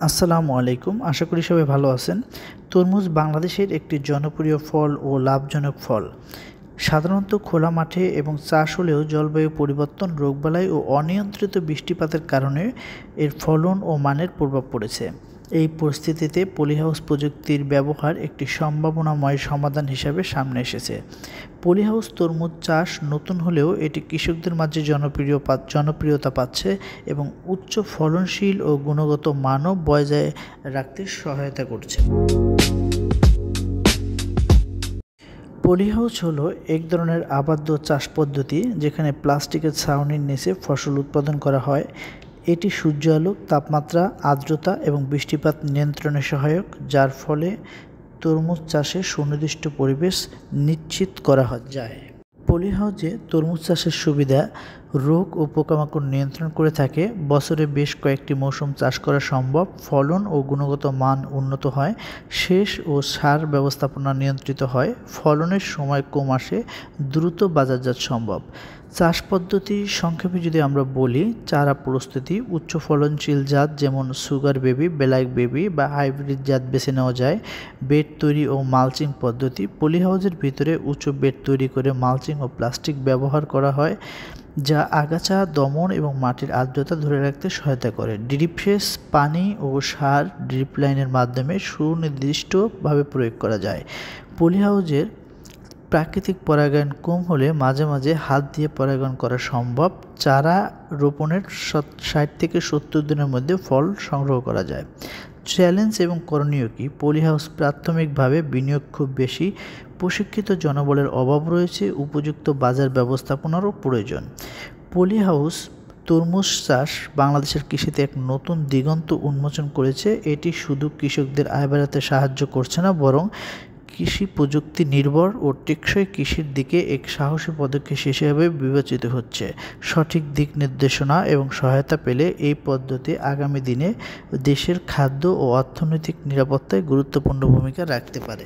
আসসালামু আলাইকুম। আশা করি সবাই ভালো আছেন। তরমুজ বাংলাদেশের একটি জনপ্রিয় ফল ও লাভজনক ফল। সাধারণত খোলা মাঠে এবং চাষ হলেও জলবায়ু পরিবর্তন, রোগবালাই ও অনিয়ন্ত্রিত বৃষ্টিপাতের কারণে এর ফলন ও মানের প্রভাব পড়েছে। এই পরিস্থিতিতে পলিহাউস প্রযুক্তির ব্যবহার একটি সম্ভাবনাময় সমাধান হিসাবে সামনে এসেছে। পলিহাউস তরমুজ চাষ নতুন হলেও এটি কৃষকদের মাঝে জনপ্রিয়তা পাচ্ছে এবং উচ্চ ফলনশীল ও গুণগত মানও বজায় রাখতে সহায়তা করছে। পলিহাউস হলো এক ধরনের আবদ্ধ চাষ পদ্ধতি যেখানে প্লাস্টিকের ছাউনির নিচে ফসল উৎপাদন করা হয়। এটি সূর্য আলো, তাপমাত্রা, আর্দ্রতা এবং বৃষ্টিপাত নিয়ন্ত্রণে সহায়ক, যার ফলে তরমুজ চাষে সুনির্দিষ্ট পরিবেশ নিশ্চিত করা যায়। পলিহাউসে তরমুজ চাষের সুবিধা: রোগ ও পোকামাকড় নিয়ন্ত্রণ করে থাকে, বছরে বেশ কয়েকটি মৌসুম চাষ করা সম্ভব, ফলন ও গুণগত মান উন্নত হয়, সেচ ও সার ব্যবস্থাপনা নিয়ন্ত্রিত হয়, ফলনের সময় কম আসে, দ্রুত বাজারজাত সম্ভব। চাষ পদ্ধতি সংক্ষেপে যদি আমরা বলি, চারা প্রস্তুতি: উচ্চ ফলনশীল জাত যেমন সুগার বেবি, ব্ল্যাক বেবি বা হাইব্রিড জাত বেছে নেওয়া যায়। বেড তৈরি ও মালচিং পদ্ধতি: পলিহাউসের ভিতরে উঁচু বেড তৈরি করে মালচিং ও প্লাস্টিক ব্যবহার করা হয়, যা আগাছা দমন এবং মাটির আর্দ্রতা ধরে রাখতে সহায়তা করে। ড্রিপ সেচ: পানি ও সার ড্রিপ লাইনের মাধ্যমে সুনির্দিষ্টভাবে প্রয়োগ করা যায়। পলিহাউসের প্রাকৃতিক পরাগায়ন কম হলে মাঝে মাঝে হাত দিয়ে পরাগায়ন করা সম্ভব। চারা রোপণের 60 থেকে 70 দিনের মধ্যে ফল সংগ্রহ করা যায়। চ্যালেঞ্জ এবং করণীয় কি? পলিহাউস প্রাথমিকভাবে বিনিয়োগ খুব বেশি, প্রশিক্ষিত জনবলের অভাব রয়েছে, উপযুক্ত বাজার ব্যবস্থাপনারও প্রয়োজন। পলিহাউস তরমুজ চাষ বাংলাদেশের কৃষিতে এক নতুন দিগন্ত উন্মোচন করেছে। এটি শুধু কৃষকদের আয় বাড়াতে সাহায্য করছে না, বরং কৃষি প্রযুক্তি নির্ভর ও টেকসই কৃষির দিকে এক সাহসী পদক্ষেপ হিসেবে বিবেচিত হচ্ছে। সঠিক দিক নির্দেশনা এবং সহায়তা পেলে এই পদ্ধতি আগামী দিনে দেশের খাদ্য ও অর্থনৈতিক নিরাপত্তায় গুরুত্বপূর্ণ ভূমিকা রাখতে পারে।